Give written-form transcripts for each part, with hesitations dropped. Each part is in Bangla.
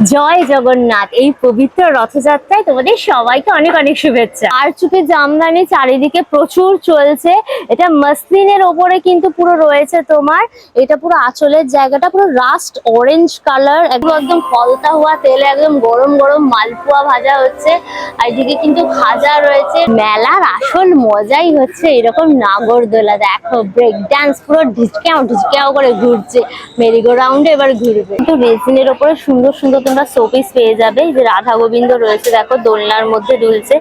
জয় জগন্নাথ। এই পবিত্র রথযাত্রায় তোমাদের সবাইকে অনেক অনেক শুভেচ্ছা। আর চুপে জামদানি চারিদিকে প্রচুর চলছে। এটা মসলিনের ওপরে কিন্তু পুরো রয়েছে তোমার, এটা পুরো আঁচলের জায়গাটা পুরো রাস্ট অরেঞ্জ কালার, একদম ফলতা হওয়া তেলে একদম গরম গরম মালপোয়া ভাজা হচ্ছে। আর এদিকে কিন্তু খাজা রয়েছে। মেলার আসল মজাই হচ্ছে এরকম নাগরদোলা, দেখো ব্রেক ডান্স পুরো ঢিচক্যাও ঢিচক্যাও করে ঘুরছে। মেরিগো রাউন্ডে এবার ঘুরবে। কিন্তু রেজিনের ওপরে সুন্দর সুন্দর তোমরা শোপিস পেয়ে যাবে। যে রাধা গোবিন্দ রয়েছে দেখো দোলনার মধ্যে দুলছে,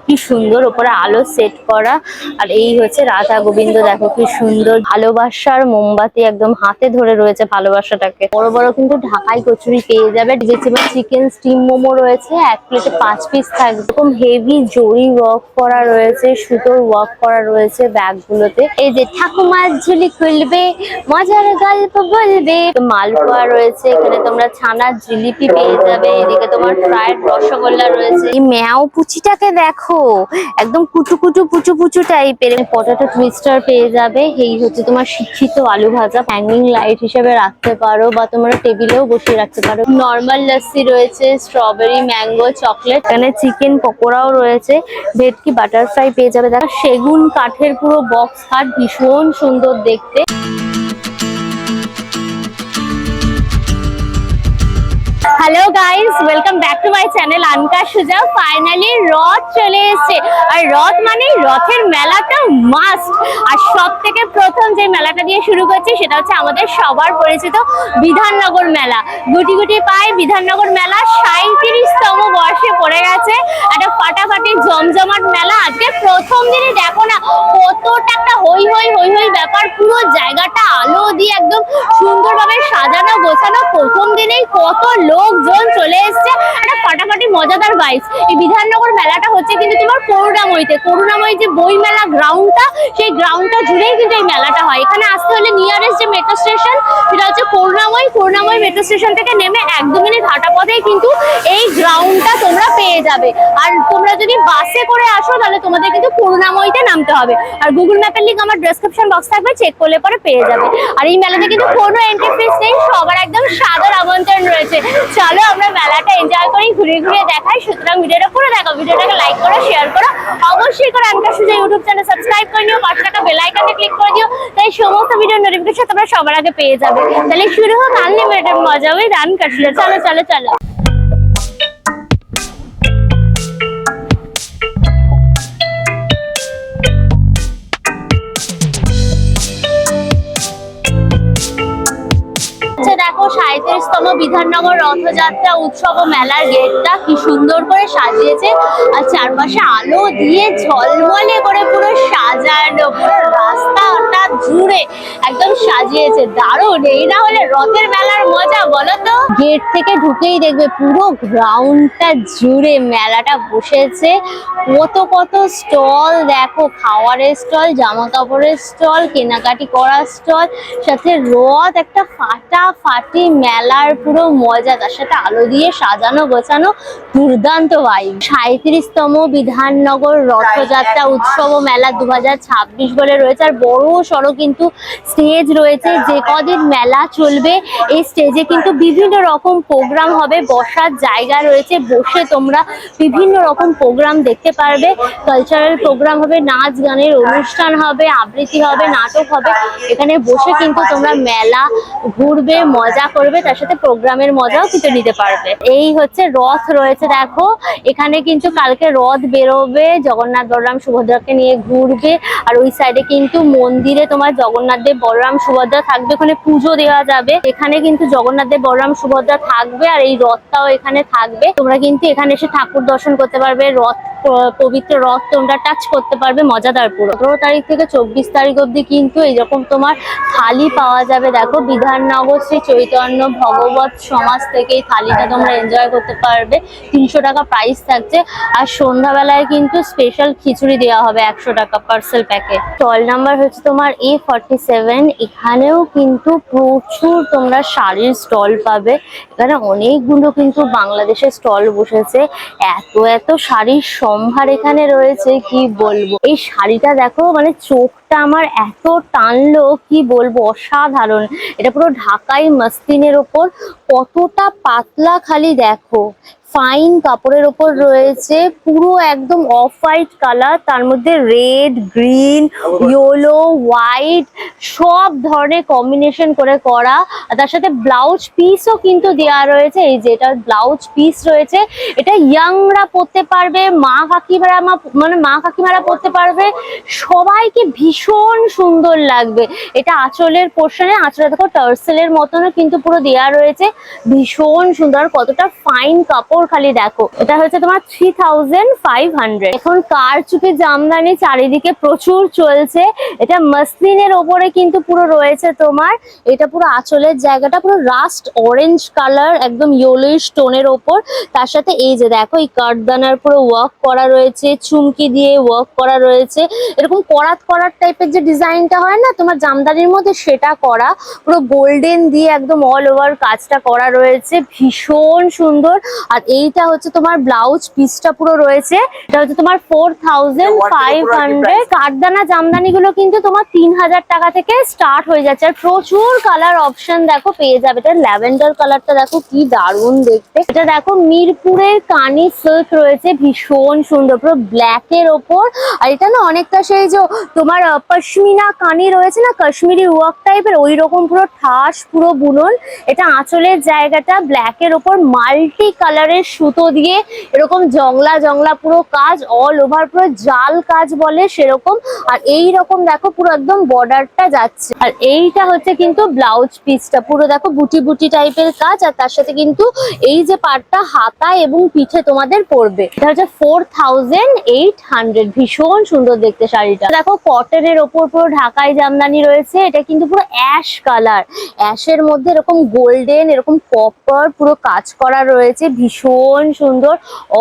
কি সুন্দর ওপরে আলো সেট করা। আর এই হচ্ছে রাধা গোবিন্দ, দেখো কি সুন্দর ভালোবাসার মোমবাতি একদম হাতে ধরে রয়েছে ভালোবাসাটাকে। বড় বড় কিন্তু ঢাকাই কচুরি পেয়ে যাবে। চিকেন স্টিম মোমো রয়েছে, এক প্লেটে 5 পিস থাকবে। এরকম হেভি জরি ওয়ার্ক করা রয়েছে, সুতোর ওয়ার্ক করা রয়েছে ব্যাগ গুলোতে। এই যে ঠাকুমার ঝুলি খুলবে, মজার গল্প বলবে। মালপোয়া রয়েছে এখানে, তোমরা ছানার জিলিপি পেয়ে যাবে। এদিকে তোমার ফ্রাইড রসগোল্লা রয়েছে। এই ম্যাও পুচিটাকে দেখো, একদম কুচু কুচু পুচু পুচু টাইপের। পটেটো টুইস্টার পেয়ে যাবে। এই হচ্ছে তোমার শিক্ষিত আলু ভাজা, হ্যাঙ্গিং লাইট হিসেবে রাখতে পারো বা তোমরা টেবিলেও বসিয়ে রাখতে পারো। নর্মাল লস্যি রয়েছে, স্ট্রবেরি ম্যাঙ্গো চকলেট। এখানে চিকেন পকোড়াও রয়েছে, ভেটকি বাটারফ্রাই পেয়ে যাবে। দেখো সেগুন কাঠের পুরো বক্স খাট, ভীষণ সুন্দর দেখতে। Hello guys, welcome back to my channel Anka Suja. Finally রথ চলে এসেছে, আর রথ মানে রথের মেলাটা মাস্ট। আর সব থেকে প্রথম যে মেলাটা দিয়ে শুরু করছি সেটা হচ্ছে আমাদের সবার পরিচিত বিধাননগর মেলা। গুটি গুটি পায় বিধাননগর মেলা 37তম বর্ষে পড়ে গেছে। একটা ফাটাফাটি জমজমাট মেলা। আজকে প্রথম দিনই দেখো না কতটা একটা হই হই হই হই ব্যাপার। পুরো জায়গাটা আলো দিয়ে একদম সুন্দরভাবে সাজানো গোছানো। প্রথম দিনেই কত লোকজন চলে এসছে, একটা ফাটাফাটি মজাদার ভাইবস। এই বিধাননগর মেলাটা হচ্ছে কিন্তু তোমার করুণাময়ী যে বই মেলা গ্রাউন্ডটা, সেই গ্রাউন্ডটা জুড়েই কিন্তু এই মেলাটা হয়। এখানে আসতে হলে নিয়ারেস্ট যে মেট্রো স্টেশন সেটা হচ্ছে করুণাময়ী মেট্রো স্টেশন থেকে নেমে 1-2 মিনিট হাঁটা পথেই কিন্তু এই গ্রাউন্ডটা তোমরা পেয়ে যাবে। আর তোমরা যদি বাসে করে আসো তাহলে তোমাদের কিন্তু করুণাময়ীতে নামতে হবে। আর গুগল ম্যাপের লিংক আমার ডেসক্রিপশন বক্স থাকবে, চেক করলে পরে পেয়ে যাবে। আর এই মেলাতে কিন্তু কোনো এন্ট্রি ফিস নেই, সবার একদম সাদর আমন্ত্রণ রয়েছে। চলো আমরা মেলাটা এনজয় করি, ঘুরে ঘুরে দেখাই। সুতরাং ভিডিওটা পুরো দেখো, ভিডিওটাকে লাইক করো, শেয়ার করো, অবশ্যই করে আনকা সুজা ইউটিউব চ্যানেল সাবস্ক্রাইব করে নিও, পাশে থাকা বেল আইকনে ক্লিক করে দিও, তাই সমস্ত ভিডিও নোটিফিকেশন তোমরা সবার আগে পেয়ে যাবে। তাহলে শুরু হোক আনলিমিটেড মজা উইথ আনকা সুজা। চলো চলো চলো। দেখো 37তম বিধাননগর রথযাত্রা উৎসব ও মেলার গেটটা কি সুন্দর করে সাজিয়েছে। আর চারপাশে আলো দিয়ে ঝলমলে করে পুরো সাজানো, পুরো রাস্তাটা জুড়ে একদম সাজিয়েছে। দারুণ! এই না হলে রথের মেলার মজা, বলো তো। গেট থেকে ঢুকেই দেখবে পুরো গ্রাউন্ডটা জুড়ে মেলাটা বসেছে। কত কত স্টল দেখো, খাওয়ারের স্টল, জামা কাপড়ের স্টল, কেনাকাটি করার স্টল, সাথে রথ, একটা ফাটাফাটি মেলার পুরো মজা, তার সাথে আলো দিয়ে সাজানো গোছানো, দুর্দান্ত ভাইব। 37তম বিধাননগর রথযাত্রা উৎসব ও মেলা 2026 বলে রয়েছে। আর বড় সড়ো কিন্তু স্টেজ রয়েছে। যে কদিন মেলা চলবে এই স্টেজে কিন্তু বিভিন্ন রকম প্রোগ্রাম হবে, বসার জায়গা রয়েছে, বসে তোমরা বিভিন্ন রকম প্রোগ্রাম দেখতে পারবে। কালচারাল প্রোগ্রাম হবে, নাচ গানের অনুষ্ঠান হবে, আবৃত্তি হবে, নাটক হবে। এখানে বসে কিন্তু তোমরা মেলা ঘুরবে, মজা করবে, তার সাথে প্রোগ্রামের মজাও কিন্তু নিতে পারবে। এই হচ্ছে রথ রয়েছে দেখো, এখানে কিন্তু কালকে রথ বেরোবে, জগন্নাথ বলরাম সুভদ্রাকে নিয়ে ঘুরবে। আর ওই সাইডে কিন্তু মন্দিরে তোমার জগন্নাথ দেব বলরাম সুভদ্রা থাকবে, ওখানে পুজো দেওয়া যাবে। এখানে কিন্তু জগন্নাথ দেব বলরাম সুভদ্রা থাকবে, আর এই রথটাও এখানে থাকবে। তোমরা কিন্তু এখানে এসে ঠাকুর দর্শন করতে পারবে, রথ পবিত্র রথ তোমরা টাচ করতে পারবে, মজাদার পুরো। 15 তারিখ থেকে 24 তারিখ অব্দি কিন্তু এইরকম তোমার থালি পাওয়া যাবে। দেখো বিধাননগর শ্রী চৈতন্য ভগবত সমাজ থেকে এই থালিটা তোমরা এনজয় করতে পারবে। 300 টাকা প্রাইস থাকছে। আর সন্ধ্যাবেলায় কিন্তু স্পেশাল খিচুড়ি দেওয়া হবে 100 টাকা পার্সেল প্যাকে। স্টল নাম্বার হচ্ছে তোমার A47। এখানেও কিন্তু প্রচুর তোমরা শাড়ির স্টল পাবে। এখানে অনেকগুলো কিন্তু বাংলাদেশের স্টল বসেছে। এত শাড়ির সম্ভার এখানে রয়েছে কি বলবো। এই শাড়িটা দেখো মানে চোখটা আমার এত টানলো কি বলবো, অসাধারণ। এটা পুরো ঢাকাই মাসলিনের ওপর, কতটা পাতলা খালি দেখো, ফাইন কাপড়ের ওপর রয়েছে, পুরো একদম অফ হোয়াইট কালার, তার মধ্যে রেড, গ্রিন, ইয়েলো, হোয়াইট সব ধরনের কম্বিনেশন করে করা। তার সাথে ব্লাউজ পিসও কিন্তু দেওয়া রয়েছে। এই যে এটা ব্লাউজ পিস রয়েছে, এটা ইয়াংরা পরতে পারবে, মা কাকিমারা পরতে পারবে, সবাইকে ভীষণ সুন্দর লাগবে। এটা আঁচলের পোর্শনে, আঁচলে দেখো টার্সেলের মতনও কিন্তু পুরো দেওয়া রয়েছে, ভীষণ সুন্দর। কতটা ফাইন কাপড় খালি দেখো। এটা হচ্ছে তোমার 3500। এখন কারচুপি জামদানি চারিদিকে প্রচুর চলছে। এটা মাসলিনের ওপরে কিন্তু পুরো রয়েছে তোমার, এটা পুরো আঁচলের জায়গাটা পুরো রাস্ট অরেঞ্জ কালার, একদম ইয়েলোইশ টোনের ওপর। তার সাথে এই যে দেখো এই কাঠদানার পুরো ওয়ার্ক করা রয়েছে, চুমকি দিয়ে ওয়ার্ক করা রয়েছে, এরকম করাত করার টাইপের যে ডিজাইনটা হয় না তোমার জামদানির মধ্যে, সেটা করা পুরো গোল্ডেন দিয়ে একদম অল ওভার কাজটা করা রয়েছে, ভীষণ সুন্দর। আর এইটা হচ্ছে তোমার ব্লাউজ পিসটা পুরো রয়েছে, এটা হচ্ছে তোমার 4500। কাঠদানা জামদানি গুলো কিন্তু তোমার 3000 টাকা থেকে স্টার্ট হয়ে যাচ্ছে। আর প্রচুর কালার অপশন দেখো পেয়ে যাবে। এটা ল্যাভেন্ডার কালারটা দেখো কি দারুণ দেখতে। এটা দেখো মিরপুরের কানি সিল্ক রয়েছে, ভীষণ সুন্দর, পুরো ব্ল্যাক এর ওপর। আর এটা না অনেকটা সেই যে তোমার পশমিনা কানি রয়েছে না, কাশ্মীরি ওয়ার্ক টাইপের, ওই রকম পুরো ঠাস পুরো বুনন। এটা আঁচলের জায়গাটা ব্ল্যাক এর ওপর মাল্টি কালারের সুতো দিয়ে এরকম জংলা জংলা পুরো কাজ, অল ওভার পুরো জাল কাজ বলে সেরকম। আর এই রকম দেখো পুরো একদম বর্ডারটা যাচ্ছে। আর এইটা হচ্ছে কিন্তু ব্লাউজ পিসটা পুরো দেখো বুটি বুটি টাইপের কাজ, আর তার সাথে কিন্তু এই যে পাটটা হাতায় এবং পিঠে তোমাদের পড়বে। এটা হচ্ছে 4800, ভীষণ সুন্দর দেখতে শাড়িটা। দেখো কটনের ওপর পুরো ঢাকাই জামদানি রয়েছে, এটা কিন্তু পুরো অ্যাশ কালার, অ্যাশের মধ্যে এরকম গোল্ডেন এরকম কপার পুরো কাজ করা রয়েছে, ভীষণ সুন্দর।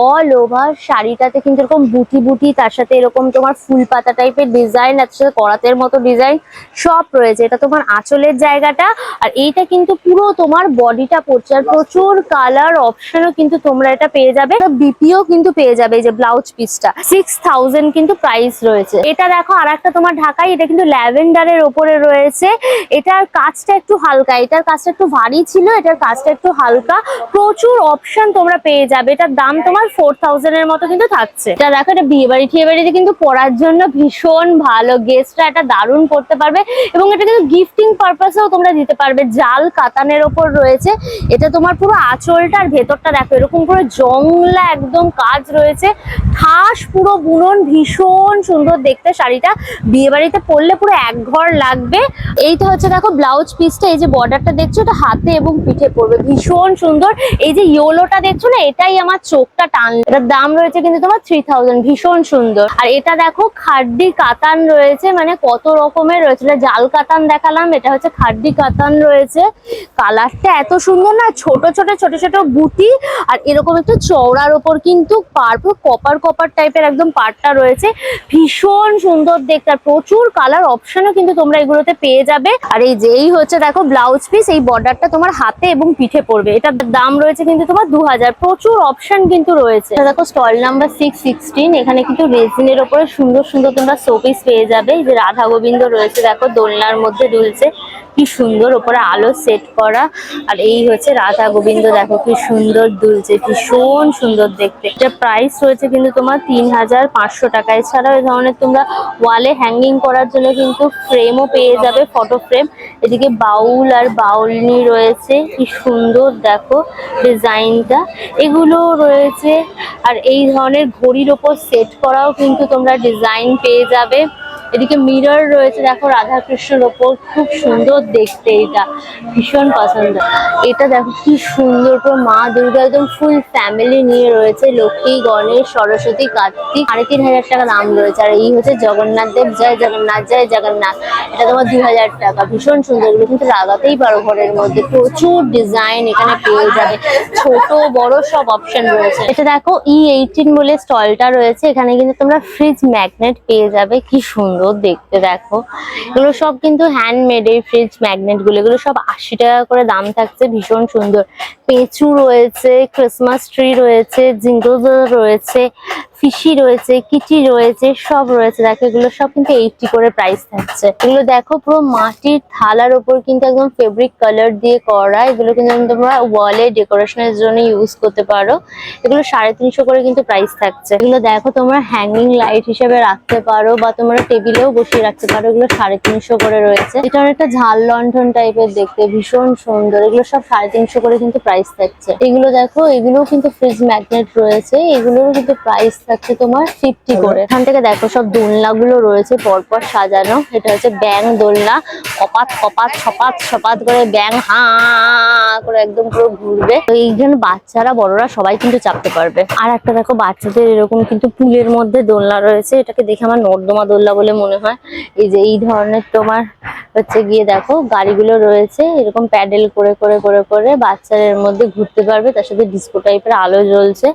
অল ওভার শাড়িটাতে কিন্তু এরকম বুটি বুটি, তার সাথে এরকম তোমার ফুল পাতা টাইপের ডিজাইন, তার সাথে করাতের মতো ডিজাইন সব রয়েছে। এটা তোমার আঁচলের জায়গাটা, আর এইটা কিন্তু পুরো তোমার বডিটা পড়ছে। আর প্রচুর কালার অপশনও কিন্তু তোমরা এটা পেয়ে যাবে, বিপিও কিন্তু পেয়ে যাবে। এই যে ব্লাউজ পিসটা 6000 কিন্তু প্রাইস রয়েছে। এটা দেখো আর একটা তোমার ঢাকাই, এটা কিন্তু ল্যাভেন্ডারের ওপরে রয়েছে। এটার কাজটা একটু হালকা, এটার কাজটা একটু ভারী ছিল, এটার কাজটা একটু হালকা। প্রচুর অপশন তোমরা পেয়ে যাবে। এটার দাম তোমার 4000 এর মতো কিন্তু থাকছে। এটা দেখো এটা বিয়ে বাড়ি ঠিয়ে বাড়িতে কিন্তু পরার জন্য ভীষণ ভালো, গেস্টরা এটা দারুণ পড়তে পারবে এবং এটা কিন্তু গিফটিং পারপাসেও তোমরা দিতে পারবে। জাল কাতানের ওপর রয়েছে, এটা তোমার পুরো আঁচলটা আর ভেতরটা দেখো এরকম পুরো জংলা একদম কাজ রয়েছে, ঠাস পুরো বুনন, ভীষণ সুন্দর দেখতে শাড়িটা। বিয়ে বাড়িতে পরলে পুরো এক ঘর লাগবে। এইটা হচ্ছে দেখো ব্লাউজ পিসটা, এই যে বর্ডারটা দেখছো এটা হাতে এবং পিঠে পড়বে, ভীষণ সুন্দর। এই যে ইয়েলোটা দেখছো না, এটাই আমার চোখটা টান। এটার দাম রয়েছে কিন্তু তোমার 3000, ভীষণ সুন্দর। আর এটা দেখো খাড্ডি কাতান রয়েছে, মানে কত রকমের রয়েছে। এটা জাল কাতান দেখালাম, এটা হচ্ছে খাড্ডি কাতান রয়েছে। কালারটা এত সুন্দর না, ছোট ছোট ছোট ছোট বুটি, আর এরকম একটু চওড়ার ওপর কিন্তু পার্পল কপার কপার টাইপের একদম পাটটা রয়েছে, ভীষণ সুন্দর দেখতে। আর প্রচুর কালার অপশনও কিন্তু তোমরা এগুলোতে পেয়ে যাবে। আর এই যে এই হচ্ছে দেখো ব্লাউজ পিস, এই বর্ডারটা তোমার হাতে এবং পিঠে পড়বে। এটার দাম রয়েছে কিন্তু তোমার 2000। প্রচুর অপশন কিন্তু রয়েছে। দেখো স্টল নাম্বার 616, এখানে কিন্তু রেজিনের ওপরে সুন্দর সুন্দর তোমরা শোপিস পেয়ে যাবে। এই যে রাধা গোবিন্দ রয়েছে দেখো দোলনার মধ্যে দুলছে, কি সুন্দর, ওপরে আলো সেট করা। আর এই হচ্ছে রাধা গোবিন্দ, দেখো কি সুন্দর দুলছে, ভীষণ সুন্দর দেখতে। এটা প্রাইস রয়েছে কিন্তু তোমার 3500 টাকা। এছাড়াও এই ধরনের তোমরা ওয়ালে হ্যাঙ্গিং করার জন্য কিন্তু ফ্রেমও পেয়ে যাবে, ফটো ফ্রেম। এদিকে বাউল আর বাউলনি রয়েছে, কি সুন্দর দেখো ডিজাইনটা, এগুলো রয়েছে। আর এই ধরনের ঘড়ির ওপর সেট করাও কিন্তু তোমরা ডিজাইন পেয়ে যাবে। এদিকে মিরর রয়েছে দেখো রাধাকৃষ্ণের ওপর, খুব সুন্দর দেখতে, এটা ভীষণ পছন্দ। এটা দেখো কি সুন্দর, পুরো মা দুর্গা একদম ফুল ফ্যামিলি নিয়ে রয়েছে, লক্ষ্মী গণেশ সরস্বতী কার্তিক, 3500 টাকা দাম রয়েছে। আর এই হচ্ছে জগন্নাথ দেব, জয় জগন্নাথ জয় জগন্নাথ, এটা তোমার 2000 টাকা, ভীষণ সুন্দর। এগুলো কিন্তু লাগাতেই পারো ঘরের মধ্যে, প্রচুর ডিজাইন এখানে পেয়ে যাবে, ছোট বড় সব অপশন রয়েছে। এটা দেখো E18 বলে স্টলটা রয়েছে, এখানে কিন্তু তোমরা ফ্রিজ ম্যাগনেট পেয়ে যাবে, কি সুন্দর দেখতে দেখো। এগুলো সব কিন্তু হ্যান্ডমেড, এই ফ্রিজ ম্যাগনেট গুলো, এগুলো সব 80 টাকা করে দাম থাকছে, ভীষণ সুন্দর। পেঁচু রয়েছে, ক্রিসমাস ট্রি রয়েছে, জিঙ্গল বেল রয়েছে, ফিশি রয়েছে, কিটি রয়েছে, সব রয়েছে। দেখো এগুলো সব কিন্তু 80 করে প্রাইস থাকছে। এগুলো দেখো পুরো মাটির থালার উপর কিন্তু একদম ফেব্রিক কালার দিয়ে করা। এগুলো কিন্তু তোমরা ওয়ালে ডেকোরেশনের জন্য ইউজ করতে পারো। এগুলো 350 করে কিন্তু প্রাইস থাকছে। এগুলো দেখো তোমরা হ্যাঙ্গিং লাইট হিসেবে রাখতে পারো বা তোমরা টেবিলেও বসিয়ে রাখতে পারো। এগুলো 350 করে রয়েছে। এটা অনেকটা ঝাল লণ্ঠন টাইপের দেখতে, ভীষণ সুন্দর। এগুলো সব 350 করে কিন্তু প্রাইস থাকছে। এগুলো দেখো, এগুলোও কিন্তু ফ্রিজ ম্যাগনেট রয়েছে। এগুলোর কিন্তু প্রাইস থাকছে তোমার 50 করে। এখান থেকে দেখো সব দোলনাগুলো রয়েছে পরপর সাজানো। এটা হচ্ছে ব্যাং দোলনা, কপাত কপাত ছপাত ছপাত করে ব্যাং হা করে একদম পুরো ঘুরবে। তো এইখানে বাচ্চারা বড়রা সবাই কিন্তু চাপতে পারবে। আর একটা দেখো বাচ্চাদের এরকম কিন্তু পুলের মধ্যে দোলনা রয়েছে। এটাকে দেখে আমার নর্দমা দোলনা বলে মনে হয়। এই যে এই ধরনের তোমার হচ্ছে গিয়ে দেখো গাড়িগুলো রয়েছে, এরকম প্যাডেল করে করে করে করে বাচ্চারা এর মধ্যে ঘুরতে পারবে। তার সাথে ডিস্কো টাইপের আলো জ্বলছে,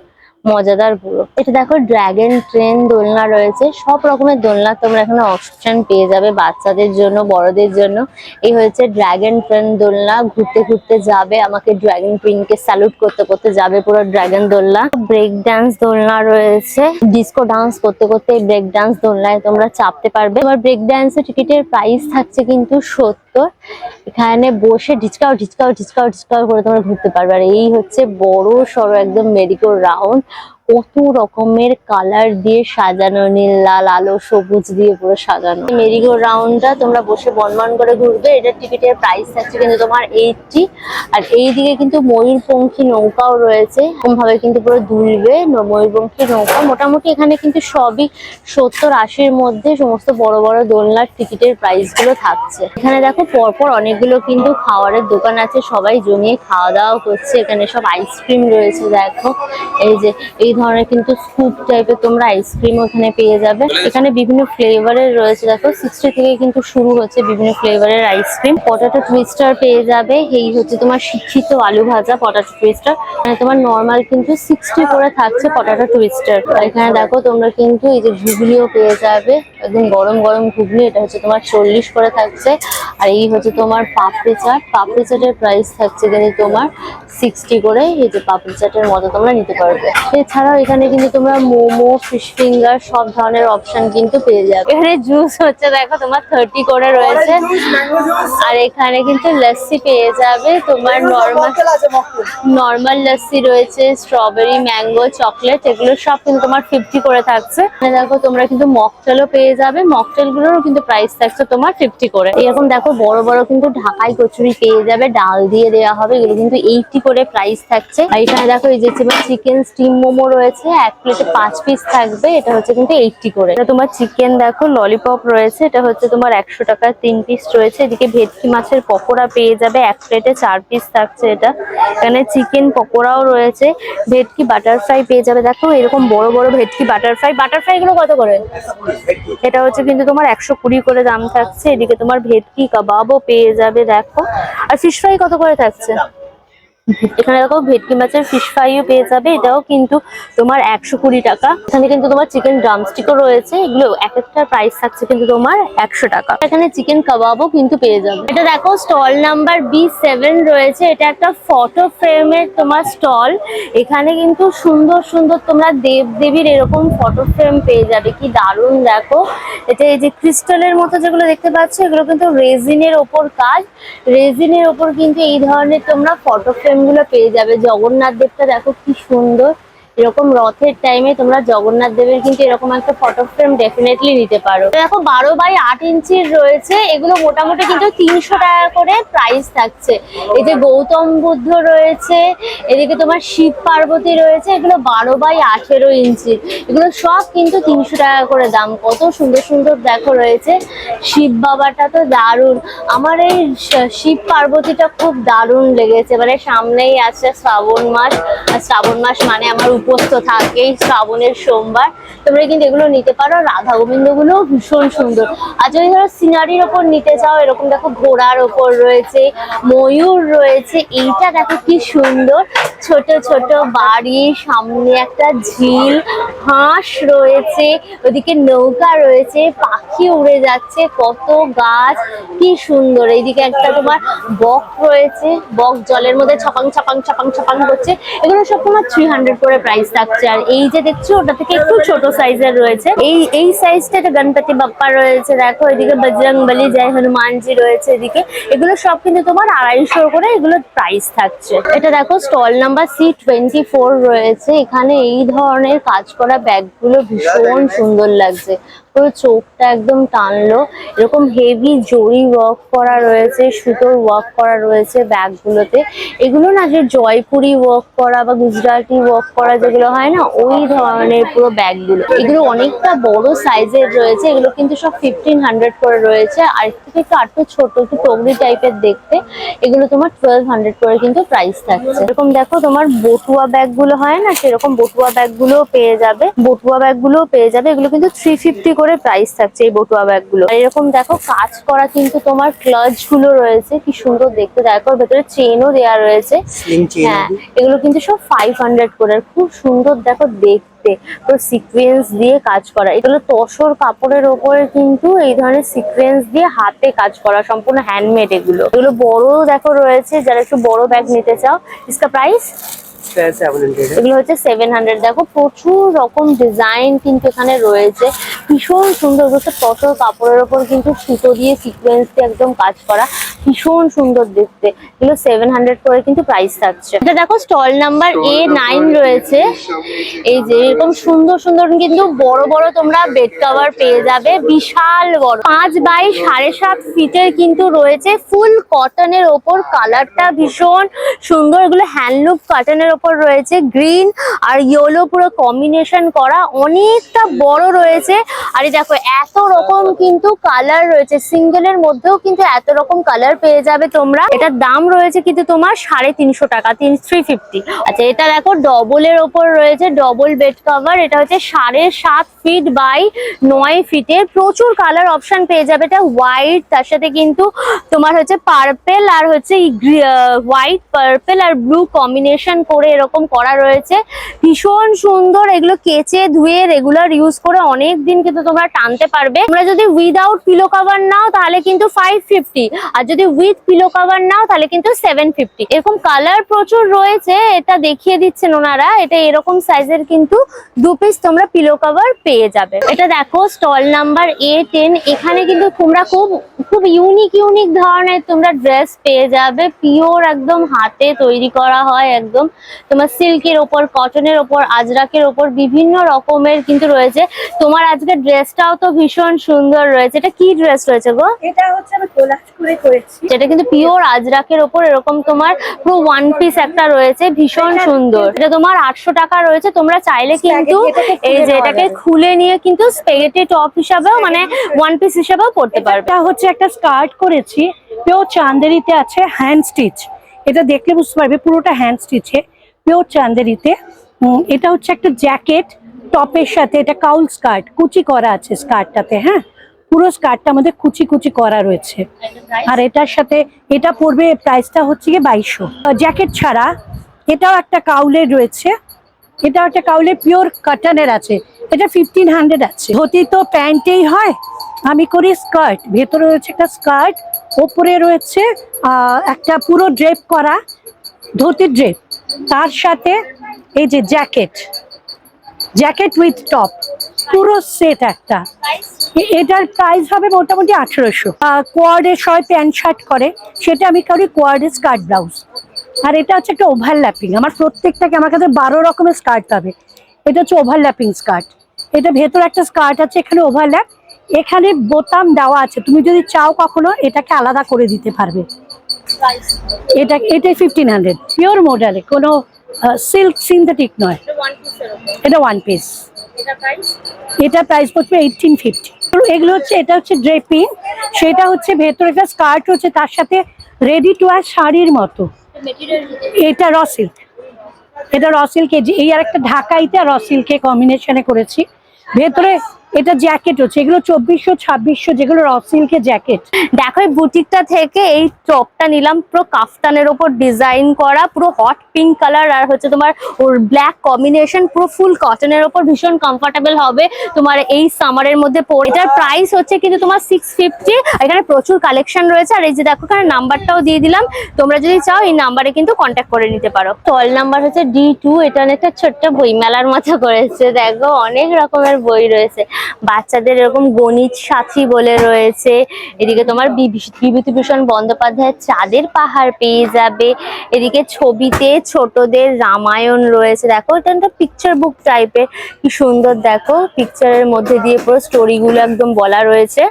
মজাদার পুরো। এটা দেখো ড্রাগন ট্রেন দোলনা রয়েছে। সব রকমের দোলনা তোমরা এখানে অপশন পেয়ে যাবে, বাচ্চাদের জন্য বড়দের জন্য। এই হচ্ছে ড্রাগন ট্রেন দোলনা, ঘুরতে ঘুরতে যাবে, আমাকে ড্রাগন কুইনকে স্যালুট করতে করতে যাবে পুরো ড্রাগন দোলনা। ব্রেক ডান্স দোলনা রয়েছে, ডিস্কো ডান্স করতে করতে এই ব্রেক ডান্স দোলনায় তোমরা চাপতে পারবে। তোমার ব্রেক ডান্সের টিকিটের প্রাইস থাকছে কিন্তু 70। এখানে বসে ঢিচকাও ঢিচকাও ঢিচকাও ঢিচকাও করে তোমরা ঘুরতে পারবে। আর এই হচ্ছে বড় সড়ো একদম মেরিগো রাউন্ড, কত রকমের কালার দিয়ে সাজানো, নীল লাল আলো সবুজ দিয়ে পুরো সাজানো। মেরিগো রাউন্ডটা তোমরা বসে বনবন করে ঘুরবে। এটার টিকিটের প্রাইস থাকছে কিন্তু তোমার 80। আর এইদিকে কিন্তু ময়ূরপঙ্খী নৌকাও রয়েছে, এরকম ভাবে কিন্তু পুরো দুলবে ময়ূরপঙ্খী নৌকা। মোটামুটি এখানে কিন্তু সবই 70-80-র মধ্যে সমস্ত বড় বড় দোলনার টিকিটের প্রাইস গুলো থাকছে। এখানে দেখো পরপর অনেকগুলো কিন্তু খাবারের দোকান আছে, সবাই জমিয়ে খাওয়া দাওয়া করছে। এখানে সব আইসক্রিম রয়েছে দেখো, এই যে এই ধরনের কিন্তু স্কুপ টাইপের তোমরা আইসক্রিম ওখানে পেয়ে যাবে। এখানে বিভিন্ন ফ্লেভারের রয়েছে, দেখো 60 থেকে কিন্তু শুরু হচ্ছে বিভিন্ন ফ্লেভারের আইসক্রিম। পটাটো টুইস্টার পেয়ে যাবে। এই হচ্ছে তোমার শিক্ষিত আলু ভাজা পটাটো টুইস্টার। মানে তোমার নর্মাল কিন্তু 60 করে থাকছে পটাটো টুইস্টার। এখানে দেখো তোমরা কিন্তু এই যে ঘুগনিও পেয়ে যাবে, একদম গরম গরম ঘুগনি। এটা হচ্ছে তোমার 40 করে থাকছে। আর এই হচ্ছে তোমার পাপড়ি চাট। পাপড়ি চাটের প্রাইস থাকছে কিন্তু তোমার 60 করে। এই যে পাপড়ি চাটের মতো তোমরা নিতে পারবে। এছাড়াও এখানে কিন্তু তোমরা মোমো, ফিশ ফিঙ্গার সব ধরনের অপশন কিন্তু পেয়ে যাবে। এখানে জুস হচ্ছে দেখো তোমার 30 করে রয়েছে। আর এখানে কিন্তু লস্যি পেয়ে যাবে তোমার, নর্মাল লস্যি রয়েছে, স্ট্রবেরি, ম্যাঙ্গো, চকলেট, এগুলো সব কিন্তু তোমার 50 করে থাকছে। দেখো তোমরা কিন্তু মকটেলও পেয়ে যাবে। মকটেল গুলোরও কিন্তু প্রাইস থাকছে তোমার 50 করে। এরকম দেখো বড় বড় কিন্তু ঢাকাই কচুরি পেয়ে যাবে, ডাল দিয়ে দেওয়া হবে। এগুলো কিন্তু 80 করে প্রাইস থাকছে। আর এখানে দেখো এই যে তোমার চিকেন স্টিম মোমো রয়েছে, এক প্লেটে 5 পিস থাকবে। এটা হচ্ছে কিন্তু 80 করে। এটা তোমার চিকেন দেখো ললিপপ রয়েছে, এটা হচ্ছে তোমার 100 টাকার 3 পিস রয়েছে। এদিকে ভেটকি মাছের পকোড়া পেয়ে যাবে, এক প্লেটে 4 পিস থাকছে এটা। এখানে চিকেন পকোড়াও রয়েছে, ভেটকি বাটারফ্রাই পেয়ে যাবে। দেখো এরকম বড় বড় ভেটকি বাটারফ্রাই। বাটারফ্রাই গুলো কত করে? এটা হচ্ছে কিন্তু তোমার 120 করে দাম থাকছে। এদিকে তোমার ভেটকি কাবাবও পেয়ে যাবে দেখো। আর ফিশ ফ্রাই কত করে থাকছে? এখানে দেখো ভেটকি মাছের ফিশ ফ্রাইও পেয়ে যাবে, এটাও কিন্তু তোমার 120 টাকা। এখানে কিন্তু তোমার চিকেন ড্রামস্টিকও রয়েছে, এগুলো এক একটা প্রাইস থাকছে কিন্তু তোমার 100 টাকা। এখানে চিকেন কাবাবও কিন্তু পেয়ে যাবে। এটা দেখো স্টল নাম্বার B7 রয়েছে, এটা একটা ফটো ফ্রেমের তোমার স্টল। এখানে কিন্তু সুন্দর সুন্দর তোমরা দেব দেবীর এরকম ফটো ফ্রেম পেয়ে যাবে, কি দারুণ দেখো। এটা এই যে ক্রিস্টালের মতো যেগুলো দেখতে পাচ্ছ, এগুলো কিন্তু রেজিনের ওপর কাজ। রেজিনের ওপর কিন্তু এই ধরনের তোমরা ফটো ফ্রেম গুলো পেয়ে যাবে। জগন্নাথ দেবটা দেখো কি সুন্দর, এরকম রথের টাইমে তোমরা জগন্নাথ দেবের কিন্তু এরকম একটা ফটো ফ্রেম ডেফিনেটলি নিতে পারো। দেখো 12x8 ইঞ্চির রয়েছে, এগুলো মোটামুটি কিন্তু 300 টাকা করে প্রাইস থাকছে। এই যে গৌতম বুদ্ধ রয়েছে, এদিকে তোমার শিব পার্বতী রয়েছে, এগুলো 12x18 ইঞ্চি। এগুলো সব কিন্তু 300 টাকা করে দাম। কত সুন্দর সুন্দর দেখো রয়েছে। শিব বাবাটা তো দারুণ, আমার এই শিব পার্বতীটা খুব দারুণ লেগেছে। মানে সামনেই আছে শ্রাবণ মাস, আর শ্রাবণ মাস মানে আমার উপোস তো থাকেই, শ্রাবণের সোমবার। তোমরা কিন্তু এগুলো নিতে পারো। রাধা গোবিন্দ গুলো ভীষণ সুন্দর। আর যদি ধরো সিনারির ওপর নিতে চাও, এরকম দেখো ঘোড়ার ওপর রয়েছে, ময়ূর রয়েছে। এইটা দেখো কি সুন্দর, ছোট ছোট বাড়ি, সামনে একটা ঝিল, হাঁস রয়েছে, ওদিকে নৌকা রয়েছে, পাখি উড়ে যাচ্ছে, কত গাছ, কি সুন্দর। এইদিকে একটা তোমার বক রয়েছে, বক জলের মধ্যে ছপাং ছপাং ছপাং ছপাং করছে। এগুলো সব তোমার 300 করে প্রাইস। প্রাইস থাকছে। আর এই যে দেখছো ওটা থেকে একটু ছোট সাইজের রয়েছে, এই সাইজটা গণপতি বাপ্পা রয়েছে, দেখো এদিকে বজরংবলী, জয় হনুমানজি রয়েছে এদিকে। এগুলো সব কিন্তু তোমার 250 করে এগুলো প্রাইস থাকছে। এটা দেখো স্টল নাম্বার C24 রয়েছে। এখানে এই ধরনের কাজ করা ব্যাগগুলো ভীষণ সুন্দর লাগছে, পুরো চোখটা একদম টানলো। এরকম হেভি জরি ওয়ার্ক করা রয়েছে, সুতোর ওয়ার্ক করা রয়েছে ব্যাগগুলোতে। এগুলো না যে জয়পুরি ওয়ার্ক করা বা গুজরাটি ওয়ার্ক করা যেগুলো হয় না, ওই ধরনের পুরো ব্যাগগুলো। এগুলো অনেকটা বড় সাইজের রয়েছে, এগুলো কিন্তু সব 1500 করে রয়েছে। আর থেকে একটু ছোট, একটু টগরি টাইপের দেখতে, এগুলো তোমার 1200 করে কিন্তু প্রাইস থাকছে। এরকম দেখো তোমার বটুয়া ব্যাগগুলো হয় না, সেরকম বটুয়া ব্যাগগুলো পেয়ে যাবে, বটুয়া ব্যাগগুলো পেয়ে যাবে। এগুলো কিন্তু 350 করে প্রাইস থাকছে এই বটুয়া ব্যাগগুলো। এরকম দেখো কাজ করা কিন্তু তোমার ক্লাচ গুলো রয়েছে, কি সুন্দর দেখতে। দেখো ভেতরে চেনও দেওয়া রয়েছে। হ্যাঁ, এগুলো কিন্তু সব 500 করে, খুব সুন্দর দেখো দেখতে, তো সিকোয়েন্স দিয়ে কাজ করা। এগুলো তসর কাপড়ের ওপরে কিন্তু এই ধরনের সিকোয়েন্স দিয়ে হাতে কাজ করা, সম্পূর্ণ হ্যান্ডমেড। এগুলো বড় দেখো রয়েছে, যারা একটু বড় ব্যাগ নিতে চাও। ইসকা প্রাইস এগুলো হচ্ছে 700। দেখো প্রচুর রকম ডিজাইন কিন্তু এখানে রয়েছে, ভীষণ সুন্দর। তসর কাপড়ের ওপর কিন্তু সুতো দিয়ে সিকোয়েন্স দিয়ে একদম কাজ করা, ভীষণ সুন্দর দেখতে। এগুলো 700 করে কিন্তু প্রাইস থাকছে। এটা দেখো স্টল নাম্বার A9 রয়েছে। এই যে এরকম সুন্দর সুন্দর কিন্তু বড় বড় তোমরা বেড কভার পেয়ে যাবে, বিশাল বড় 5 বাই 7.5 ফিটের কিন্তু রয়েছে, ফুল কটনের ওপর। কালারটা ভীষণ সুন্দর, এগুলো হ্যান্ডলুম কটনের ওপর রয়েছে, গ্রিন আর ইয়েলো পুরো কম্বিনেশন করা, অনেকটা বড় রয়েছে। আর এই দেখো এত রকম কিন্তু কালার রয়েছে, সিঙ্গেলের মধ্যেও কিন্তু এত রকম কালার পেয়ে যাবে তোমরা। এটার দাম রয়েছে কিন্তু তোমার 350 টাকা, 350। আচ্ছা, এটা দেখো ডবলের ওপর রয়েছে, ডবল বেড কভার। এটা হচ্ছে 7.5 ফিট বাই 9 ফিটের, প্রচুর কালার অপশন পেয়ে যাবে। এটা হোয়াইট, তার সাথে কিন্তু তোমার হচ্ছে পার্পেল আর হচ্ছে হোয়াইট, পার্পেল আর ব্লু কম্বিনেশন করে এরকম করা রয়েছে, ভীষণ সুন্দর। এগুলো কেচে ধুয়ে রেগুলার ইউজ করে অনেক দিন কিন্তু তোমরা টানতে পারবে। তোমরা যদি উইদাউট পিলো কভার নাও তাহলে কিন্তু 550, আর যদি উইথ পিলো কভার নাও তাহলে কিন্তু 750। এরকম কালার প্রচুর রয়েছে, এটা দেখিয়ে দিচ্ছেন ওনারা। এটা এরকম সাইজের কিন্তু 2 পিস তোমরা পিলো কভার পেয়ে যাবে। এটা দেখো স্টল নাম্বার A10। এখানে কিন্তু তোমরা খুব ইউনিক ধরনের তোমরা ড্রেস পেয়ে যাবে, পিওর একদম হাতে তৈরি করা হয়, একদম তোমার সিল্কের ওপর, কটনের ওপর, আজরাকের ওপর, বিভিন্ন রকমের কিন্তু রয়েছে। তোমার আজকে ড্রেসটাও তো ভীষণ সুন্দর রয়েছে। এটা কি ড্রেস রয়েছে গো? এটা হচ্ছে আমি কোলাজ করে করেছি, যেটা কিন্তু পিওর আজরাকের ওপর এরকম তোমার পুরো ওয়ান পিস একটা রয়েছে, ভীষণ সুন্দর। এটা তোমার 800 টাকা রয়েছে। তোমরা চাইলে কিন্তু এই যে এটাকে খুলে নিয়ে কিন্তু স্প্যাগেটি টপ হিসাবেও, মানে ওয়ান পিস হিসাবেও পড়তে পারবে। এটা হচ্ছে একটা স্কার্ট করেছি, পিওর চান্দেরিতে আছে, হ্যান্ড স্টিচ। এটা দেখলে বুঝতে পারবে পুরোটা হ্যান্ড স্টিচে, পিওর চান্দেরিতে। এটা হচ্ছে একটা জ্যাকেট টপের সাথে, এটা কাউল স্কার্ট, কুচি করা আছে স্কার্টটাতে। হ্যাঁ, পুরো স্কার্টটা আমাদের কুচি কুচি করা রয়েছে। আর এটার সাথে এটা পড়বে, প্রাইসটা হচ্ছে গিয়ে 2200। জ্যাকেট ছাড়া এটাও একটা কাউলের রয়েছে, এটা একটা কাউলের পিওর কটনের আছে, এটা 1500 আছে। ধুতি তো প্যান্টেই হয়, আমি করি স্কার্ট। ভেতরে রয়েছে একটা স্কার্ট, ওপরে রয়েছে একটা পুরো ড্রেপ করা ধুতির ড্রেপ, তার সাথে এই যে জ্যাকেট উইথ টপ, পুরো সেট একটা। এটার প্রাইস হবে মোটামুটি 1800। কোয়ার্ডে সবাই প্যান্ট শার্ট করে, সেটা আমি করি কোয়ার্ডে স্কার্ট ব্লাউজ। আর এটা হচ্ছে একটা ওভারল্যাপিং, আমার প্রত্যেকটাকে আমার কাছে 12 রকমের স্কার্ট পাবে। এটা হচ্ছে ওভারল্যাপিং স্কার্ট, এটা ভেতর একটা স্কার্ট আছে, এখানে ওভারল্যাপ, এখানে বোতাম দেওয়া আছে, তুমি যদি চাও কখনো এটাকে আলাদা করে দিতে পারবে। এটা 1500, পিওর মডেলে, কোনো সিল্ক সিনথেটিক নয়, এটা ওয়ান পিস। এটা প্রাইস পড়বে 1850। এগুলো হচ্ছে, এটা হচ্ছে ড্রেপিং, সেটা হচ্ছে ভেতরে একটা স্কার্ট হচ্ছে, তার সাথে রেডি টু ওয়্যার শাড়ির মতো। এটা র সিল্ক, এটা র সিল্ক। এই আর একটা ঢাকাইতে র সিল্কে কম্বিনেশনে করেছি। ভেতরে এটা জ্যাকেট হচ্ছে, এগুলো 2400-2600, যেগুলো র সিল্কের জ্যাকেট। দেখো এই বুটিকটা থেকে এই টপটা নিলাম, পুরো কাফতানের ওপর ডিজাইন করা, পুরো হট পিঙ্ক কালার আর হচ্ছে তোমার ওর ব্ল্যাক কম্বিনেশন, পুরো ফুল কটনের ওপর, ভীষণ কমফোর্টেবল হবে তোমার এই সামারের মধ্যে পরে। এটার প্রাইস হচ্ছে কিন্তু তোমার 650। এখানে প্রচুর কালেকশন রয়েছে, আর এই যে দেখো এখানে নাম্বারটাও দিয়ে দিলাম, তোমরা যদি চাও এই নাম্বারে কিন্তু কন্ট্যাক্ট করে নিতে পারো। স্টল নাম্বার হচ্ছে D2। এটা অনেকটা ছোট্ট বই মেলার মতো করেছে, দেখো অনেক রকমের বই রয়েছে, বাচ্চাদের এরকম গণিত সাথী বলে রয়েছে। এদিকে তোমার বিভূতিভূষণ বন্দ্যোপাধ্যায়ের চাঁদের পাহাড় পেয়ে যাবে। এদিকে ছবিতে ছোটদের রামায়ণ রয়েছে, দেখো এটা একটা পিকচার বুক টাইপের, কি সুন্দর দেখো পিকচারের মধ্যে দিয়ে পুরো স্টোরি গুলো একদম বলা রয়েছে।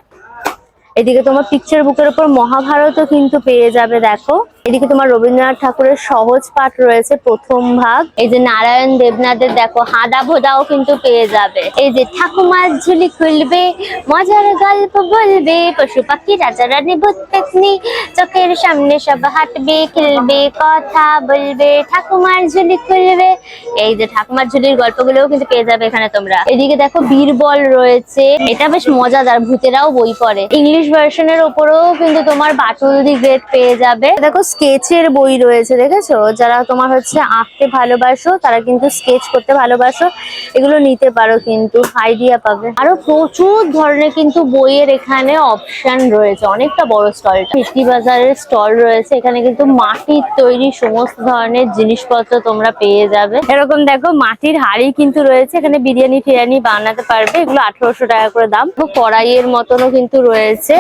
এদিকে তোমার পিকচার বুকের উপর মহাভারতও কিন্তু পেয়ে যাবে দেখো। এদিকে তোমার রবীন্দ্রনাথ ঠাকুরের সহজ পাঠ রয়েছে প্রথম ভাগ। এই যে নারায়ণ দেবনাথের দেখো হাদা ভোদাও কিন্তু পেয়ে যাবে। এই যে ঠাকুমার ঝুলি খুলবে, মজার গল্প বলবে, পশু পাখি রাজা রানী ভূত পেতনি, চোখের সামনে সব হাঁটবে খেলবে কথা বলবে, ঠাকুমার ঝুলি খুলবে। এই যে ঠাকুমার ঝুলির গল্পগুলোও কিন্তু পেয়ে যাবে এখানে তোমরা। এদিকে দেখো বীরবল রয়েছে, এটা বেশ মজাদার, ভূতেরাও বই পড়ে। ইংলিশ ভার্সনের ওপরেও কিন্তু তোমার বাটুল দি গ্রেট পেয়ে যাবে। দেখো স্কেচের বই রয়েছে, দেখেছো? যারা তোমার হচ্ছে আঁকতে ভালোবাসো তারা কিন্তু স্কেচ করতে ভালোবাসো, এগুলো নিতে পারো, কিন্তু আইডিয়া পাবে। আরো প্রচুর ধরনের কিন্তু বইয়ের এখানে অপশন রয়েছে, অনেকটা বড় স্টলটা। ফিরতি বাজারের স্টল রয়েছে, এখানে কিন্তু মাটির তৈরি সমস্ত ধরনের জিনিসপত্র তোমরা পেয়ে যাবে। এরকম দেখো মাটির হাড়ি কিন্তু রয়েছে, এখানে বিরিয়ানি ফিরিয়ানি বানাতে পারবে, এগুলো 1800 টাকা করে দাম। কড়াইয়ের মতনও কিন্তু রয়েছে,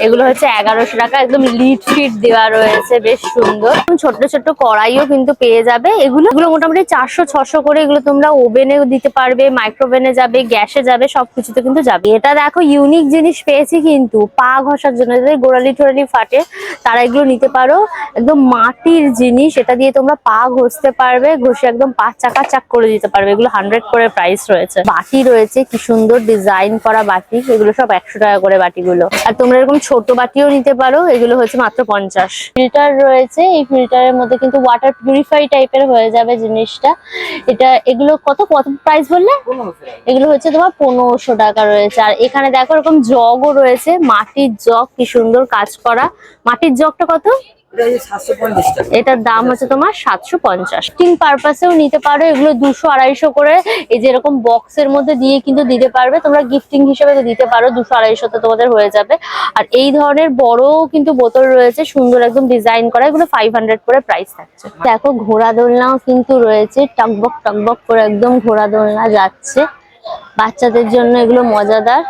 এগুলো হচ্ছে 1100 টাকা, একদম লিড ফিট দেওয়া রয়েছে, বেশ সুন্দর। ছোট্ট ছোট্ট কড়াইও কিন্তু পেয়ে যাবে, এগুলো মোটামুটি 400-600 করে। এগুলো তোমরা ওভেনেও দিতে পারবে, মাইক্রোওভেনে যাবে, গ্যাসে যাবে, সবকিছুতে কিন্তু যাবে। এটা দেখো ইউনিক জিনিস পেয়েছি কিন্তু পা ঘষার জন্য, যাদের গোড়ালি টোড়ালি ফাটে তারা এগুলো নিতে পারো। একদম মাটির জিনিস, এটা দিয়ে তোমরা পা ঘষতে পারবে, ঘষে একদম পা চাকাচাক করে দিতে পারবে। এগুলো 100 করে প্রাইস রয়েছে। বাটি রয়েছে, কি সুন্দর ডিজাইন করা বাটি, এগুলো সব 100 টাকা করে বাটিগুলো। আর তোমরা এরকম ছোট বাটিও নিতে পারো, এগুলো হচ্ছে মাত্র 50। ফিল্টার রয়েছে, এই ফিল্টারের মধ্যে কিন্তু ওয়াটার পিউরিফাই টাইপের হয়ে যাবে জিনিসটা। এগুলো কত প্রাইস বললে? এগুলো হচ্ছে তোমার 1500 টাকা রয়েছে। আর এখানে দেখো এরকম জগও রয়েছে, মাটির জগ, কি সুন্দর কাজ করা। মাটির জগটা কত? এটার দাম হচ্ছে তোমার 750। গিফটিং পারপাসেও নিতে পারো, এগুলো 200-250 করে। এই যে এরকম বক্সের মধ্যে দিয়ে কিন্তু দিতে পারবে তোমরা, গিফটিং হিসেবে দিতে পারো, 200-250 তোমাদের হয়ে যাবে। আর এই ধরনের বড় কিন্তু বোতল রয়েছে, সুন্দর একদম ডিজাইন করা, এগুলো 500 করে প্রাইস থাকছে। দেখো ঘোড়া দোলনাও কিন্তু রয়েছে, টকবক টকবক করে একদম ঘোড়া দোলনা যাচ্ছে, বাচ্চাদের জন্য এগুলো মজাদার।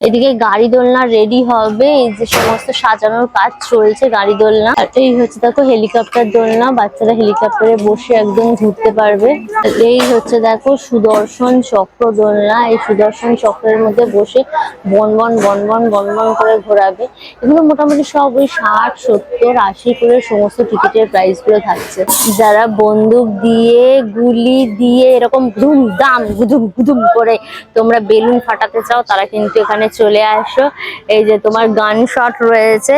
এদিকে গাড়ি দোলনা রেডি হবে, এই যে সমস্ত সাজানোর কাজ চলছে গাড়ি দোলনা। আর এই হচ্ছে দেখো হেলিকপ্টার দোলনা, বাচ্চারা হেলিকপ্টারে বসে একদম ঘুরতে পারবে। এই হচ্ছে দেখো সুদর্শন চক্র দোলনা, এই সুদর্শন চক্রের মধ্যে বসে বনবন বনবন বনবন করে ঘোরাবে। এগুলো মোটামুটি সব ওই 60, 70, 80 করে সমস্ত টিকিটের প্রাইস গুলো থাকছে। যারা বন্দুক দিয়ে গুলি দিয়ে এরকম ধুম দাম গুদুম গুদুম করে তোমরা বেলুন ফাটাতে চাও, তারা কিন্তু এখানে চলে আসো। এই যে তোমার গান শট রয়েছে,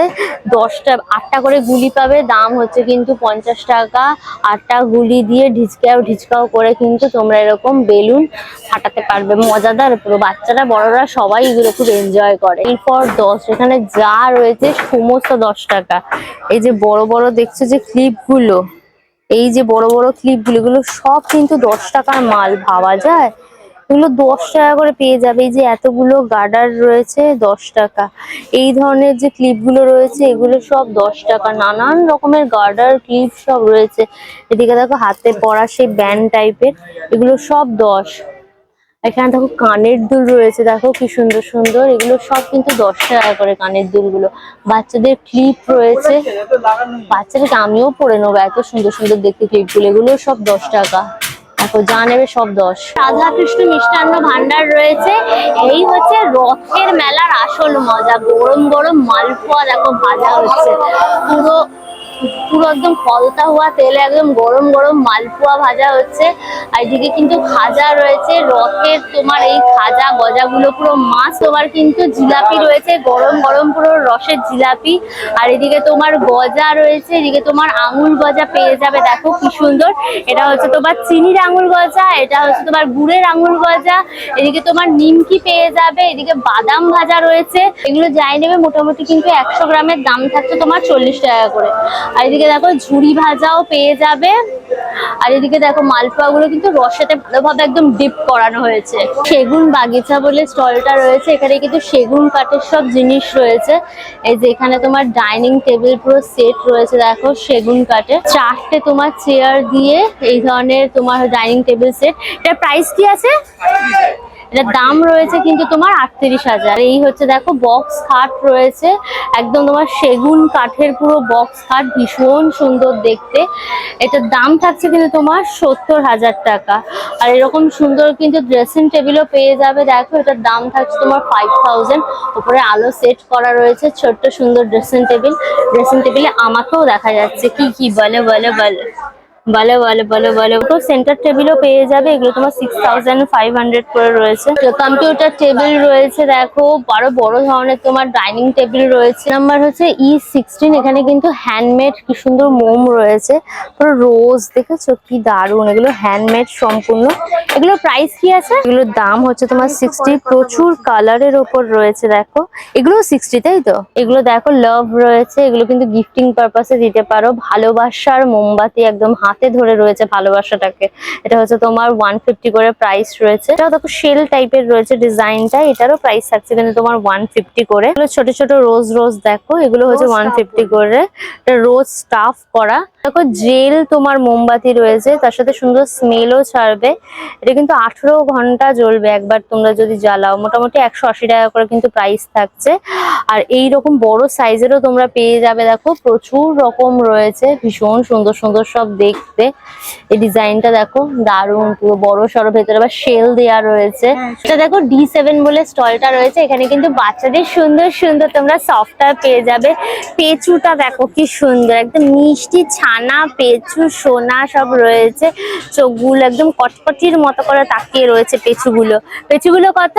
8টা করে গুলি পাবে, দাম হচ্ছে কিন্তু 50 টাকা। 8টা গুলি দিয়ে ঢিচকাও ঢিচকাও করে কিন্তু তোমরা এরকম বেলুন ফাটাতে পারবে, মজাদার পুরো। বাচ্চারা বড়রা সবাই এগুলো খুব এনজয় করে। এরপর 10, এখানে যা রয়েছে সমস্ত 10 টাকা। এই যে বড় বড় দেখছো যে ক্লিপ গুলো, এই যে বড় বড় ক্লিপ গুলো, এগুলো সব কিন্তু 10 টাকার মাল, ভাবা যায়? এগুলো 10 টাকা করে পেয়ে যাবে। এই যে এতগুলো গার্ডার রয়েছে 10 টাকা। এই ধরনের যে ক্লিপ গুলো রয়েছে এগুলো সব 10 টাকা। নানান রকমের গার্ডার ক্লিপ সব রয়েছে। এদিকে দেখো হাতে পরা সেই ব্যান্ড টাইপের, এগুলো সব 10। এখানে দেখো কানের দুল রয়েছে, দেখো কি সুন্দর সুন্দর, এগুলো সব কিন্তু 10 টাকা করে কানের দুলগুলো। বাচ্চাদের ক্লিপ রয়েছে, বাচ্চাদেরকে আমিও পরে নেবো, এত সুন্দর সুন্দর দেখতে ক্লিপগুলো, এগুলো সব 10 টাকা। দেখো যা নেবে সব 10। রাধাকৃষ্ণ মিষ্টান্ন ভান্ডার রয়েছে, এই হচ্ছে রথের মেলার আসল মজা। গরম গরম মালপোয়া দেখো ভাজা হচ্ছে, পুরো পুরো একদম খলতা হওয়া তেলে একদম গরম গরম মালপোয়া ভাজা হচ্ছে। আর এদিকে কিন্তু খাজা রয়েছে, রথের তোমার এই খাজা গজাগুলো পুরো মাছ। তোমার কিন্তু জিলাপি রয়েছে, গরম গরম পুরো রসের জিলাপি। আর এদিকে তোমার গজা রয়েছে, এদিকে তোমার আঙুর গজা পেয়ে যাবে, দেখো কি সুন্দর। এটা হচ্ছে তোমার চিনির আঙুর গজা, এটা হচ্ছে তোমার গুড়ের আঙুর গজা, এদিকে তোমার নিমকি পেয়ে যাবে, এদিকে বাদাম ভাজা রয়েছে। এগুলো যাই নেবে মোটামুটি কিন্তু 100 গ্রামের দাম থাকছে তোমার 40 টাকা করে। আর এদিকে দেখো ঝুড়ি ভাজাও পেয়ে যাবে। আর এদিকে দেখো মালপোয়া গুলো কিন্তু রসেতে ভালোভাবে একদম ডিপ করানো হয়েছে। সেগুন বাগিচা বলে স্টলটা রয়েছে, এখানে কিন্তু সেগুন কাঠের সব জিনিস রয়েছে। এই যে এখানে তোমার ডাইনিং টেবিল পুরো সেট রয়েছে, দেখো সেগুন কাঠের 4টে তোমার চেয়ার দিয়ে এই ধরনের তোমার ডাইনিং টেবিল সেট। এটার প্রাইস কি আছে? এটার দাম রয়েছে কিন্তু তোমার 38,000। এই হচ্ছে দেখো বক্স খাট রয়েছে, একদম তোমার সেগুন কাঠের পুরো বক্স খাট, ভীষণ সুন্দর দেখতে। এটার দাম থাকছে কিন্তু তোমার 70,000 টাকা। আর এরকম সুন্দর কিন্তু ড্রেসিং টেবিলও পেয়ে যাবে, দেখো এটার দাম থাকছে তোমার 5,000। উপরে আলো সেট করা রয়েছে, ছোট্ট সুন্দর ড্রেসিং টেবিল। ড্রেসিং টেবিলে আমাকেও দেখা যাচ্ছে, কি কি বলে বলে বলে বলে বলে বলে বলে তো সেন্টার টেবিলও পেয়ে যাবে। এগুলো তোমার 6,500 করে রয়েছে। কম্পিউটার টেবিল রয়েছে, দেখো আরো বড় ধরনের তোমার ডাইনিং টেবিল রয়েছে। নাম্বার হচ্ছে E16। এখানে কিন্তু হ্যান্ডমেড কি সুন্দর মোম রয়েছে, পুরো রোজ, দেখেছো কি দারুন। এগুলো হ্যান্ডমেড সম্পূর্ণ। এগুলোর প্রাইস কি আছে? এগুলোর দাম হচ্ছে তোমার 60। প্রচুর কালারের ওপর রয়েছে, দেখো এগুলো 60, তাই তো? এগুলো দেখো লাভ রয়েছে, এগুলো কিন্তু গিফটিং পারপাসে দিতে পারো। ভালোবাসার মোমবাতি একদম হাতে ধরে রয়েছে ভালোবাসাটাকে। এটা হচ্ছে তোমার 150 করে প্রাইস রয়েছে। এটা দেখো শেল টাইপের রয়েছে ডিজাইনটা, এটারও প্রাইস থাকছে কিন্তু তোমার 150 করে। এগুলো ছোট ছোট রোজ রোজ, দেখো এগুলো হচ্ছে 150 করে। এটা রোজ স্টাফ করা। দেখো জেল তোমার মোমবাতি রয়েছে, তার সাথে সুন্দর স্মেলও ছাড়বে। এটা কিন্তু 18 ঘন্টা জ্বলবে একবার তোমরা যদি জ্বালাও। মোটামুটি 180 টাকা করে কিন্তু প্রাইস থাকছে। আর এই রকম বড় সাইজেরও তোমরা পেয়ে যাবে, দেখো প্রচুর রকম রয়েছে, ভীষণ সুন্দর সুন্দর সব দেখতে। এই ডিজাইনটা দেখো দারুণ, পুরো বড় সড়ো, ভেতরে আবার শেল দেয়া রয়েছে। এটা দেখো D7 বলে স্টলটা রয়েছে, এখানে কিন্তু বাচ্চাদের সুন্দর সুন্দর তোমরা সফটওয়্যার পেয়ে যাবে। পেঁচুটা দেখো কি সুন্দর, একদম মিষ্টি ছানা পেঁচু সোনা সব রয়েছে। চোখগুলো একদম কটকটির মতো করে তাকিয়ে রয়েছে পেঁচুগুলো। পেঁচুগুলো কত?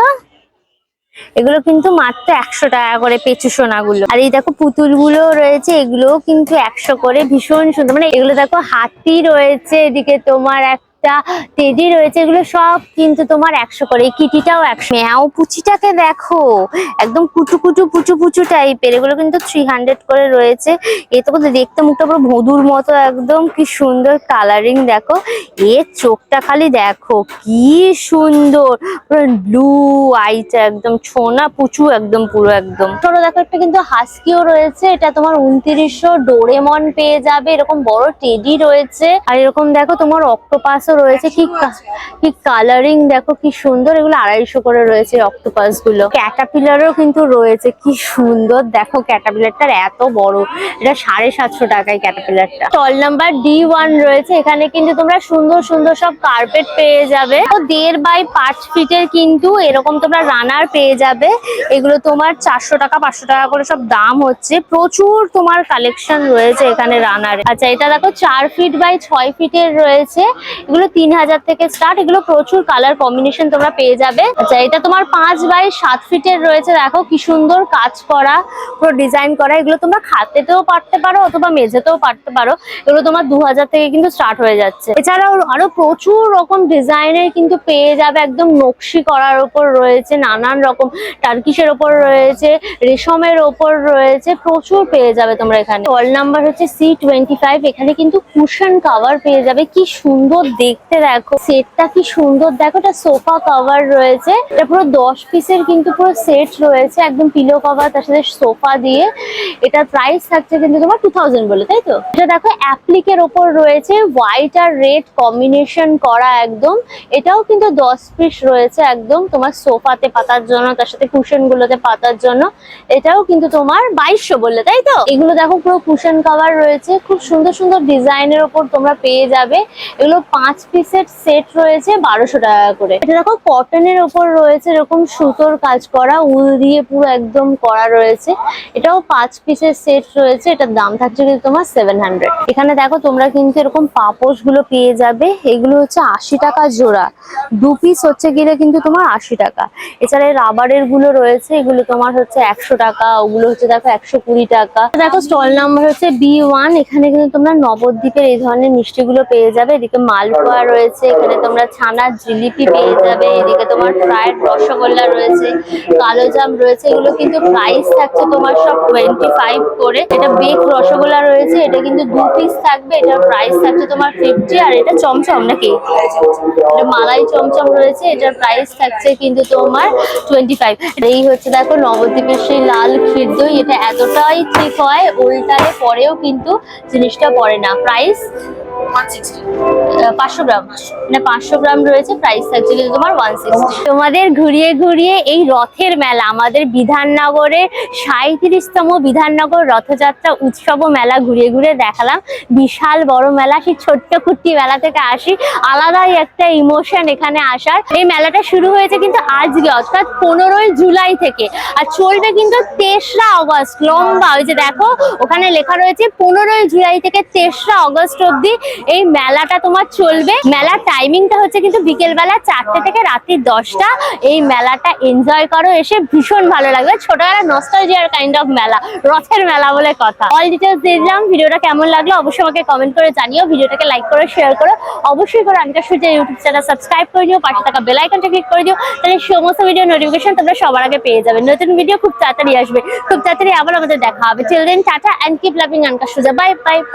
এগুলো কিন্তু মাত্র 100 টাকা করে পেঁচু সোনাগুলো। আর এই দেখো পুতুল গুলো রয়েছে, এগুলো কিন্তু 100 করে, ভীষণ সুন্দর। মানে এগুলো দেখো হাতি রয়েছে, এদিকে তোমার একটা টেডি রয়েছে, এগুলো সব কিন্তু তোমার 100 করে। এই কিটিটাও 100। ম্যাও পুচিটাকে দেখো, একদম কুচু কুচু পুচু পুচু টাইপের, এগুলো কিন্তু 300 করে রয়েছে। এ তো দেখতে মুখটা পুরো ভদুর মতো, একদম কি সুন্দর কালারিং। দেখো এর চোখটা খালি দেখো কি সুন্দর, পুরো ব্লু আইটা, একদম ছোনা পুচু একদম পুরো একদম। ছোট দেখো একটা কিন্তু হাস্কিও রয়েছে, এটা তোমার 2900। ডোরেমন পেয়ে যাবে, এরকম বড় টেডি রয়েছে। আর এরকম দেখো তোমার অক্টোপাসও রয়েছে, কি কালারিং দেখো কি সুন্দর। এগুলো 250 করে রয়েছে অক্টোপাস গুলো। ক্যাটাপিলারও কিন্তু রয়েছে, কি সুন্দর দেখো ক্যাটাপিলারটার এত বড়। এটা 750 টাকায় ক্যাটাপিলারটা। স্টল নাম্বার D1 রয়েছে, এখানে কিন্তু তোমরা সুন্দর সুন্দর সব কার্পেট পেয়ে যাবে। 1.5 বাই 5 ফিটের কিন্তু এরকম তোমরা রানার পেয়ে যাবে। এগুলো তোমার 400 টাকা 500 টাকা করে সব দাম হচ্ছে। প্রচুর তোমার কালেকশন রয়েছে এখানে রানার। আচ্ছা এটা দেখো 4 ফিট বাই 6 ফিটের রয়েছে, এগুলো 3000 থেকে স্টার্ট। এগুলো প্রচুর কালার কম্বিনেশন তোমরা পেয়ে যাবে। আচ্ছা এটা তোমার 5 বাই 7 ফিটের রয়েছে, দেখো কি সুন্দর কাজ করা, পুরো ডিজাইন করা। এগুলো তোমরা খাতেতেও পারতে পারো অথবা মেঝেতেও পারতে পারো। এগুলো তোমার 2000 থেকে কিন্তু স্টার্ট হয়ে যাচ্ছে। এছাড়াও আরো প্রচুর রকম ডিজাইনের কিন্তু পেয়ে যাবে, একদম নকশি করার উপর রয়েছে, নানান রকম টার্কিশের ওপর রয়েছে, রেশমের ওপর রয়েছে, প্রচুর পেয়ে যাবে তোমরা এখানে। স্টল নাম্বার হচ্ছে C25। এখানে কিন্তু কুশন কভার পেয়ে যাবে, কি সুন্দর দেখতে। দেখো সেটটা কি সুন্দর, দেখো এটা সোফা কভার রয়েছে। এটা পুরো 10 পিসের কিন্তু পুরো সেট রয়েছে, একদম পিলো কভার তার সাথে সোফা দিয়ে। এটার প্রাইস থাকছে কিন্তু তোমার 2000 বলে, তাই তো? এটা দেখো অ্যাপ্লিকের ওপর রয়েছে, হোয়াইট আর রেড কম্বিনেশন করা একদম। এটাও কিন্তু 10 পিস রয়েছে, একদম তোমার সোফাতে পাতার জন্য, তার সাথে কুশন গুলোতে পাতার জন্য। এটাও কিন্তু তোমার 2200 বললে, তাই তো? এগুলো দেখো পুরো কুশন কভার রয়েছে, খুব সুন্দর সুন্দর ডিজাইনের ওপর তোমরা পেয়ে যাবে। এগুলো 5 5 পিসের সেট রয়েছে 1200 টাকা করে। এটা দেখো কটনের ওপর রয়েছে, এরকম সুতোর কাজ করা, উল দিয়ে পুরো একদম করা রয়েছে। এটাও 5 পিসের সেট রয়েছে, এটার দাম থাকছে কিন্তু তোমার 700। এখানে দেখো তোমরা কিন্তু এরকম পাপোশ গুলো পেয়ে যাবে, এগুলো হচ্ছে 80 টাকা জোড়া, 2 পিস হচ্ছে গিয়ে কিন্তু তোমার 80 টাকা। এছাড়া রাবারের গুলো রয়েছে, এগুলো তোমার হচ্ছে 100 টাকা, ওগুলো হচ্ছে দেখো 120 টাকা। দেখো স্টল নাম্বার হচ্ছে B1। এখানে কিন্তু তোমরা নবদ্বীপের এই ধরনের মিষ্টিগুলো পেয়ে যাবে। এদিকে মালপোয়া রয়েছে, এখানে তোমরা ছানার জিলিপি পেয়ে যাবে, এদিকে তোমার ফ্রাইড রসগোল্লা রয়েছে, কালোজাম রয়েছে। এগুলো কিন্তু প্রাইস থাকছে তোমার সব 25 করে। এটা বেক রসগোল্লা রয়েছে, এটা কিন্তু 2 পিস থাকবে, এটার প্রাইস থাকছে তোমার 50। আর এটা চমচম নাকি, এটা মালাই চমচম রয়েছে, এটার প্রাইস থাকছে কিন্তু তোমার 25। এই হচ্ছে দেখো নবদ্বীপের সেই লাল ক্ষীর দই, এটা এতটাই ঠিক হয় উল্টালে পরেও কিন্তু জিনিসটা পড়ে না। প্রাইস 500 গ্রাম, মানে 500 গ্রাম রয়েছে, প্রাইস থাকছে কিন্তু তোমার 160। তোমাদের ঘুরিয়ে ঘুরিয়ে এই রথের মেলা, আমাদের বিধাননগরের 37তম বিধাননগর রথযাত্রা উৎসব ও মেলা ঘুরিয়ে ঘুরিয়ে দেখালাম। বিশাল বড় মেলা, সেই ছোট্ট কুট্টি মেলা থেকে আসি, আলাদাই একটা ইমোশন এখানে আসার। এই মেলাটা শুরু হয়েছে কিন্তু আজকে অর্থাৎ 15ই জুলাই থেকে, আর চলবে কিন্তু 3রা আগস্ট। লম্বা, ওই যে দেখো ওখানে লেখা রয়েছে 15ই জুলাই থেকে 3রা আগস্ট অব্দি এই মেলাটা তোমার চলবে। মেলার টাইমিংটা হচ্ছে কিন্তু বিকেল বেলা 4টে থেকে রাত্রি 10টা। এই মেলাটা এনজয় করো, এসে ভীষণ ভালো লাগবে। ছোটবেলা নস্টালজিয়ার কাইন্ড অফ মেলা, রথের মেলা বলে কথা। অল ডিটেলস দিয়ে দিলাম। ভিডিওটা কেমন লাগলো অবশ্যই আমাকে কমেন্ট করে জানিও। ভিডিওটাকে লাইক করো, শেয়ার করো, অবশ্যই করে আনিকা সূর্যের ইউটিউব চ্যানেল সাবস্ক্রাইব করে দিও, পাশে থাকা বেল আইকনটা ক্লিক করে দিও, তাহলে সমস্ত ভিডিও নোটিফিকেশন তোমরা সবার আগে পেয়ে যাবে। নতুন ভিডিও খুব তাড়াতাড়ি আসবে, খুব তাড়াতাড়ি আবার আমাদের দেখা হবে। Till then tata and keep loving Anika Surya. Bye bye by.